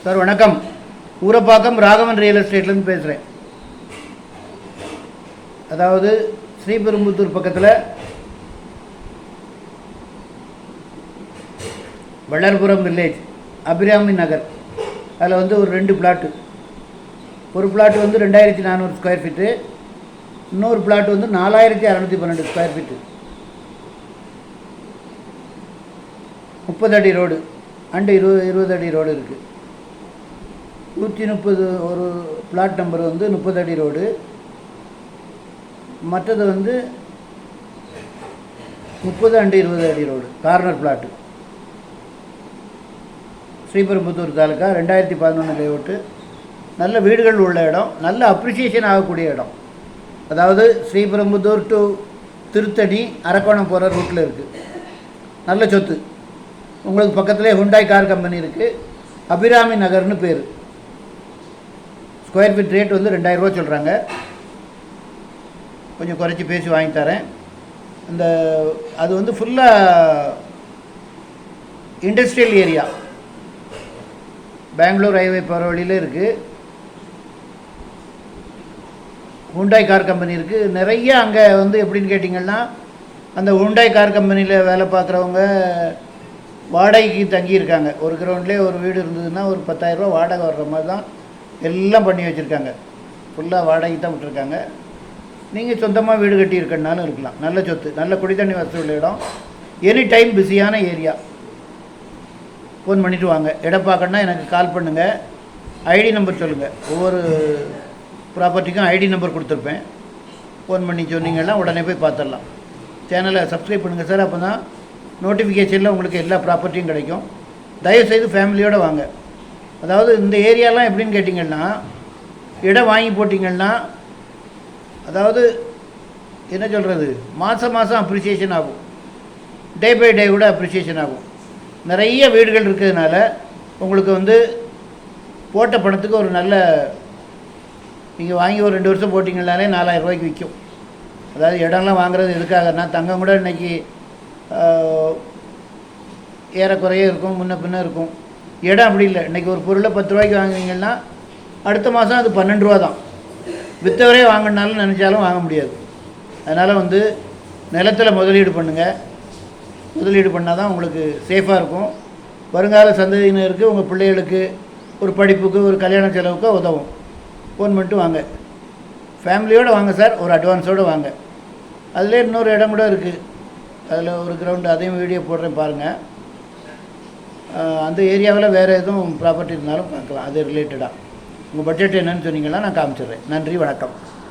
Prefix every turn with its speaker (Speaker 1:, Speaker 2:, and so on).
Speaker 1: Sir வணக்கம். Urapakkam Raghavan real எஸ்டேட்லேருந்து பேசுகிறேன். அதாவது ஸ்ரீபெரும்புத்தூர் பக்கத்தில் வள்ளர்புரம் வில்லேஜ், அபிராமி நகர், அதில் வந்து ஒரு 2 பிளாட்டு. ஒரு பிளாட்டு வந்து 2400 ஸ்கொயர் ஃபீட்டு, இன்னொரு பிளாட்டு வந்து 4612 ஸ்கொயர் ஃபீட்டு, 30 அடி ரோடு அண்டு 20 அடி ரோடு இருக்குது. 130 ஒரு பிளாட் நம்பர் வந்து 30 அடி ரோடு, மற்றது வந்து 30 அண்டு 20 அடி road corner plot. Sriperumbudur taluka, 2011 layout. நல்ல வீடுகள் உள்ள இடம், நல்ல அப்ரிசியேஷன் ஆகக்கூடிய இடம். அதாவது ஸ்ரீபெரும்புத்தூர் டு திருத்தணி அரக்கோணம் போகிற ரூட்டில் இருக்குது. நல்ல சொத்து. உங்களுக்கு பக்கத்துலேயே ஹுண்டாய் கார் கம்பெனி இருக்குது. அபிராமி நகர்னு பேர். ஸ்கொயர் ஃபீட் ரேட் வந்து 2000 ரூபா சொல்கிறாங்க. கொஞ்சம் குறைச்சி பேசி வாங்கி தரேன். அது வந்து ஃபுல்லாக இண்டஸ்ட்ரியல் ஏரியா, பெங்களூர் ஹைவே போகிற வழியில் இருக்குது. ஹுண்டாய் கார் கம்பெனி இருக்குது. நிறைய அங்கே வந்து எப்படின்னு கேட்டிங்கன்னா, அந்த ஹுண்டாய் கார் கம்பெனியில் வேலை பார்க்குறவங்க வாடகைக்கு தங்கியிருக்காங்க. ஒரு கிரவுண்ட்லேயே ஒரு வீடு இருந்ததுன்னா ஒரு 10,000 ரூபா வாடகை வர்ற மாதிரி தான் எல்லாம் பண்ணி வச்சுருக்காங்க. ஃபுல்லாக வாடகைக்கு தான் விட்டுருக்காங்க. நீங்கள் சொந்தமாக வீடு கட்டி இருக்கனாலும் இருக்கலாம். நல்ல சொத்து, நல்ல குடித்தண்ணி வசதி உள்ள இடம், எனி டைம் பிஸியான ஏரியா. ஃபோன் பண்ணிவிட்டு வாங்க. இடம் பார்க்கணுன்னா எனக்கு கால் பண்ணுங்கள். ஐடி நம்பர் சொல்லுங்கள். ஒவ்வொரு ப்ராப்பர்ட்டிக்கும் ஐடி நம்பர் கொடுத்துருப்பேன். ஃபோன் பண்ணி சொன்னீங்கன்னா உடனே போய் பார்த்துடலாம். சேனலை சப்ஸ்கிரைப் பண்ணுங்கள் சார். அப்போ தான் நோட்டிஃபிகேஷனில் உங்களுக்கு எல்லா ப்ராப்பர்ட்டியும் கிடைக்கும். தயவுசெய்து ஃபேமிலியோடு வாங்க. அதாவது இந்த ஏரியாலாம் எப்படின்னு கேட்டிங்கன்னா, இடம் வாங்கி போட்டிங்கன்னா, அதாவது என்ன சொல்கிறது, மாதம் அப்ரிசியேஷன் ஆகும், டே பை டே கூட அப்ரிசியேஷன் ஆகும். நிறைய வீடுகள் இருக்கிறதுனால உங்களுக்கு வந்து போட்ட பணத்துக்கு ஒரு நல்ல, நீங்கள் வாங்கி ஒரு 2 வருஷம் போட்டிங்கனாலே 4000 ரூபாய்க்கு விற்கும். அதாவது இடம்லாம் வாங்குறது எதுக்காகனா, தங்கம் கூட இன்றைக்கி ஏறக்குறைய இருக்கும், முன்ன பின்ன இருக்கும். இடம் அப்படி இல்லை. இன்றைக்கி ஒரு பொருளை 10 ரூபாய்க்கு வாங்குவீங்கன்னா அடுத்த மாதம் அது 12 ரூபா தான். விற்றவரே வாங்கினாலும் நினச்சாலும் வாங்க முடியாது. அதனால் வந்து நிலத்தில் முதலீடு பண்ணுங்கள். முதலீடு பண்ணால் தான் உங்களுக்கு சேஃபாக இருக்கும். வருங்கால சந்ததியினருக்கு, உங்கள் பிள்ளைகளுக்கு ஒரு படிப்புக்கு, ஒரு கல்யாண செலவுக்கு உதவும். ஃபோன் பண்ணிட்டு வாங்க. ஃபேமிலியோடு வாங்க சார். ஒரு அட்வான்ஸோடு வாங்க. அதில் இன்னொரு இடம் கூட இருக்குது. அதில் ஒரு கிரவுண்டு, அதையும் வீடியோ போடுறேன் பாருங்கள். அந்த ஏரியாவில் வேறு எதுவும் ப்ராப்பர்ட்டி இருந்தாலும் பார்க்கலாம். அது ரிலேட்டடாக உங்கள் பட்ஜெட் என்னன்னு சொன்னீங்கன்னா நான் காமிச்சிடுறேன். நன்றி, வணக்கம்.